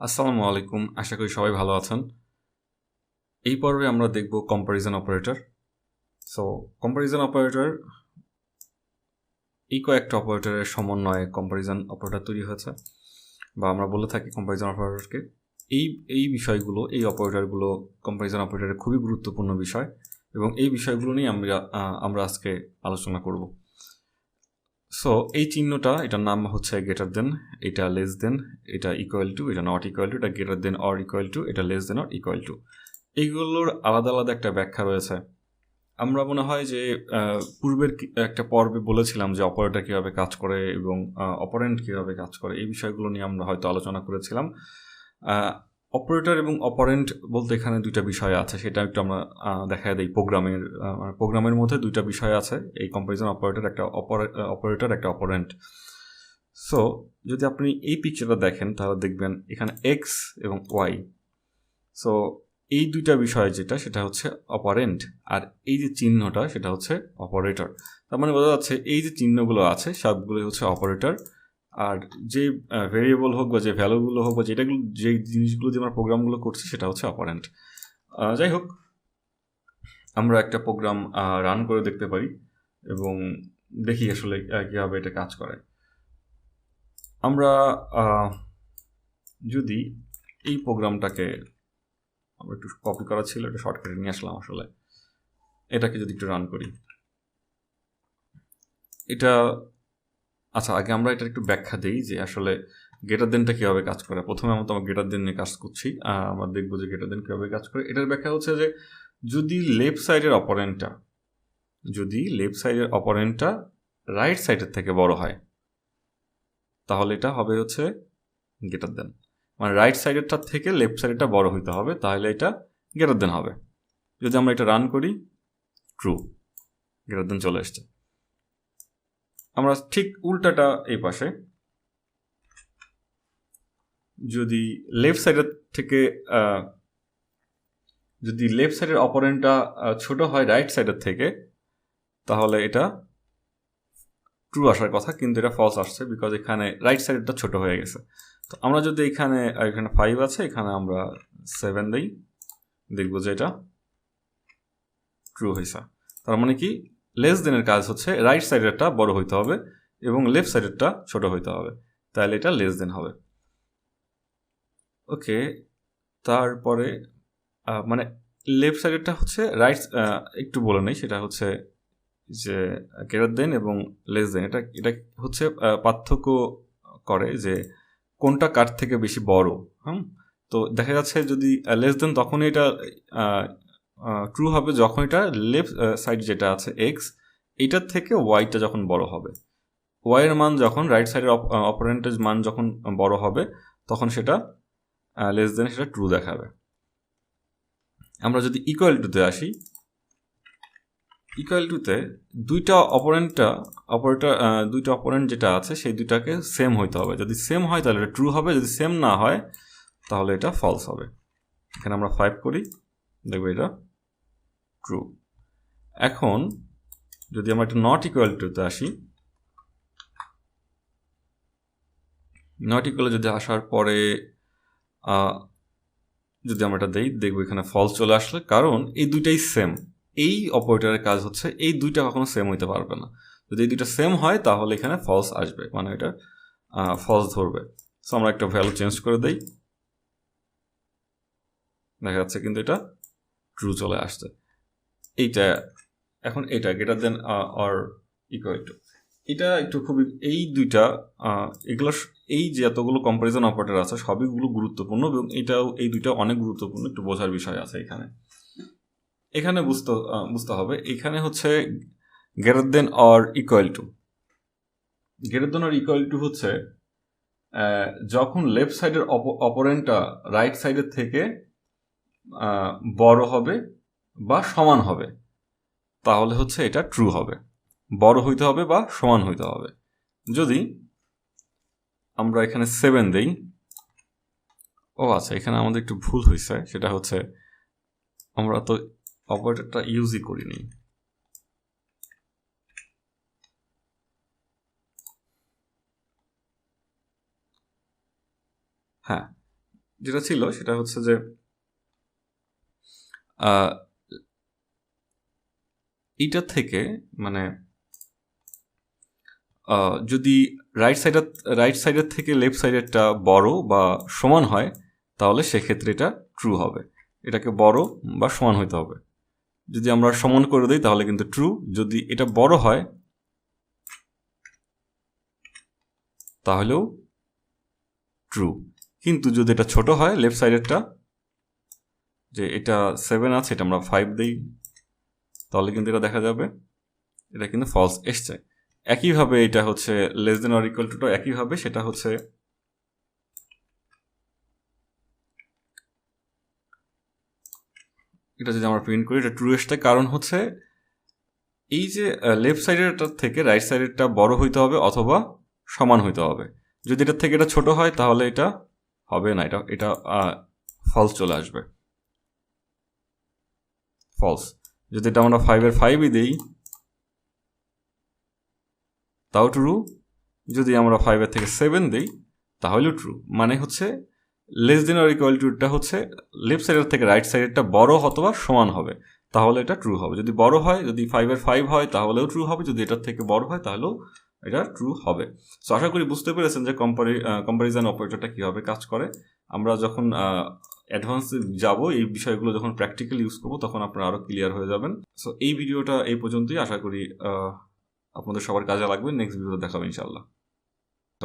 আসসালামু আলাইকুম, আশা করি সবাই ভালো আছেন। এই পর্বে আমরা দেখব comparison operator. So comparison operator এই কয়েকটা অপারেটরের সমন্বয়ে কম্প্যারিজন অপারেটর তৈরি হয়েছে, বা আমরা বলে থাকি কম্প্যারিজন অপারেটরকে। এই বিষয়গুলো, এই অপারেটরগুলো কম্প্যারিজন অপারেটরের খুবই গুরুত্বপূর্ণ বিষয়, এবং এই বিষয়গুলো নিয়ে আমরা আজকে আলোচনা করব। সো এই চিহ্নটা, এটার নাম হচ্ছে গ্রেটার দেন, এটা লেস দেন, এটা ইকুয়াল টু, এটা নট ইকুয়াল টু, এটা greater than or equal to, এটা less than or equal to. এইগুলোর আলাদা আলাদা একটা ব্যাখ্যা রয়েছে। আমরা মনে হয় যে পূর্বের একটা পর্বে বলেছিলাম যে অপারেটর কীভাবে কাজ করে এবং অপারেন্ট কীভাবে কাজ করে, এই বিষয়গুলো নিয়ে আমরা হয়তো আলোচনা করেছিলাম। অপারেটর এবং অপারেন্ট বলতে এখানে দুইটা বিষয় আছে, সেটা একটু আমরা দেখা দেই। প্রোগ্রামের মধ্যে দুইটা বিষয় আছে, এই কম্প্যারিজন অপারেটর, একটা অপারেটর, একটা অপারেন্ট। সো যদি আপনি এই পিকচারটা দেখেন তাহলে দেখবেন এখানে এক্স এবং ওয়াই। সো এই দুইটা বিষয় যেটা, সেটা হচ্ছে অপারেন্ট, আর এই যে চিহ্নটা সেটা হচ্ছে অপারেটর। তার মানে বোঝা যাচ্ছে এই যে চিহ্নগুলো আছে সবগুলোই হচ্ছে অপারেটর, আর যে ভেরিয়েবল হোক বা যে ভ্যালুগুলো হোক বা যে জিনিসগুলো দিয়ে আমরা প্রোগ্রামগুলো করছি সেটা হচ্ছে অপারেন্ট। যাই হোক, আমরা একটা প্রোগ্রাম রান করে দেখতে পারি এবং দেখি আসলে কীভাবে এটা কাজ করে। আমরা যদি এই প্রোগ্রামটাকে, আমরা একটু কপি করা ছিল, এটা শর্টকাটে নিয়ে আসলাম, আসলে এটাকে যদি একটু রান করি, এটা আচ্ছা, আগে আমরা এটা একটু ব্যাখ্যা দিই যে আসলে গ্রেটার দেনটা কীভাবে কাজ করে। প্রথমে আমরা তো গ্রেটার দেন নিয়ে কাজ করছি, আমরা দেখবো যে গ্রেটার দেন কীভাবে কাজ করে। এটার ব্যাখ্যা হচ্ছে যে যদি লেফট সাইডের অপারেন্টটা রাইট সাইডের থেকে বড় হয়, তাহলে এটা হবে হচ্ছে গ্রেটার দেন। মানে রাইট সাইডেরটা থেকে লেফট সাইডেরটা বড় হইতে হবে, তাহলে এটা গ্রেটার দেন হবে। যদি আমরা এটা রান করি, ট্রু, গ্রেটার দেন চলে এসছে। আমরা ঠিক উল্টাটা এই পাশে, যদি লেফট সাইডের অপারেন্টটা ছোট হয় রাইট সাইডের থেকে, তাহলে এটা ট্রু আসার কথা, কিন্তু এটা ফলস আসছে, বিকজ এখানে রাইট সাইডটা ছোট হয়ে গেছে। তো আমরা যদি এখানে 5 আছে, এখানে আমরা 7 দিই, দেখবো যে এটা ট্রু হয়েছে। তার মানে কি, লেস দেনের কাজ হচ্ছে রাইট সাইডেরটা বড় হইতে হবে এবং লেফট সাইডেরটা ছোট হইতে হবে, তাহলে এটা লেস দেন হবে। ওকে, তারপরে মানে লেফট সাইডেরটা হচ্ছে রাইট, একটু বলে নেই, সেটা হচ্ছে যে গ্রেটার দেন এবং লেস দেন, এটা হচ্ছে পার্থক্য করে যে কোনটা কার থেকে বেশি বড়। তো দেখা যাচ্ছে যদি লেস দেন, তখনই এটা ট্রু হবে যখন এটা লেফট সাইড যেটা আছে এক্স, এটার থেকে ওয়াইটা যখন বড় হবে। ওয়াইয়ের মান যখন রাইট সাইডের অপারেন্টের মান যখন বড় হবে, তখন সেটা লেস দেন, সেটা ট্রু দেখাবে। আমরা যদি ইকুয়াল টুতে আসি, ইকুয়াল টুতে দুইটা অপারেন্ট যেটা আছে সেই দুইটাকে সেম হইতে হবে। যদি সেম হয় তাহলে এটা ট্রু হবে, যদি সেম না হয় তাহলে এটা ফলস হবে। এখানে আমরা 5 করি, দেখবো এটা ট্রু। এখন যদি আমরা একটা নট ইকুয়াল টুতে আসি, নট ইকুয়াল যদি আসার পরে যদি আমরা এটা দেই, দেখবো এখানে ফলস চলে আসলে, কারণ এই দুইটাই সেম। এই অপারেটরের কাজ হচ্ছে এই দুইটা কখনো সেম হইতে পারবে না। যদি এই দুইটা সেম হয় তাহলে এখানে ফলস আসবে, মানে এটা ফলস ধরবে। সো আমরা একটা ভ্যালু চেঞ্জ করে দেই, দেখা যাচ্ছে কিন্তু এটা ট্রু চলে আসছে। এখন এটা greater than or equal to, এটা একটু খুবই, এই যে এতগুলো কম্পারিজন অপারেটর আছে সবইগুলো গুরুত্বপূর্ণ, এবং এই দুইটা অনেক গুরুত্বপূর্ণ, একটু বোঝার বিষয় আছে এখানে বুঝতে হবে। এখানে হচ্ছে greater than or equal two, হচ্ছে যখন লেফট সাইডের অপারেন্টটা রাইট সাইডের থেকে বড় হবে বা সমান হবে, তাহলে হচ্ছে এটা ট্রু হবে। বড় হইতে হবে বা সমান হইতে হবে। যদি আমরা এখানে 7 দেই, আচ্ছা, এখানে আমাদের একটু ভুল হয়েছে, সেটা হচ্ছে আমরা তো অপারেটরটা ইউজই করিনি। হ্যাঁ, যেটা ছিল সেটা হচ্ছে যে এইটার থেকে মানে যদি রাইট সাইডের থেকে লেফট সাইডেরটা বড় বা সমান হয় তাহলে সেক্ষেত্রে এটা ট্রু হবে। এটাকে বড় বা সমান হইতে হবে। যদি আমরা সমান করে দিই তাহলে কিন্তু ট্রু। যদি এটা বড় হয় তাহলেও ট্রু। কিন্তু যদি এটা ছোট হয় লেফট সাইডেরটা, যে এটা 7 আছে এটা আমরা 5 দিই, তাহলে কিন্তু এটা দেখা যাবে এটা কিন্তু ফলস এসছে। একইভাবে এটা হচ্ছে less than or equal two, একইভাবে সেটা হচ্ছে এটা যদি আমরা প্রিন্ট করি এটা ট্রু এসছে, কারণ হচ্ছে এই যে লেফট সাইডেরটা থেকে রাইট সাইডেরটা বড় হইতে হবে অথবা সমান হইতে হবে। যদি এটার থেকে এটা ছোট হয় তাহলে এটা হবে না, এটা এটা ফলস চলে আসবে, ফলস। যদি এটা আমরা 5-এর 5ই দিই তাও ট্রু। যদি আমরা 5-এর থেকে 7 দিই তাহলেও ট্রু। মানে হচ্ছে লেস দেন অর ইকুয়াল টুটা হচ্ছে লেফট সাইডের থেকে রাইট সাইডেরটা বড় অথবা সমান হবে, তাহলে এটা ট্রু হবে। যদি বড় হয়, যদি 5-এর 5 হয় তাহলেও ট্রু হবে, যদি এটার থেকে বড় হয় তাহলেও এটা ট্রু হবে। সো আশা করি বুঝতে পেরেছেন যে কম্পারিজন অপারেটরটা কীভাবে কাজ করে। আমরা যখন অ্যাডভান্সে যাব, এই বিষয়গুলো যখন প্র্যাকটিক্যালি ইউজ করবো তখন আপনারা আরও ক্লিয়ার হয়ে যাবেন। সো এই ভিডিওটা এই পর্যন্তই। আশা করি আপনাদের সবার কাজে লাগবে। নেক্সট ভিডিওতে দেখাবো ইনশাআল্লাহ।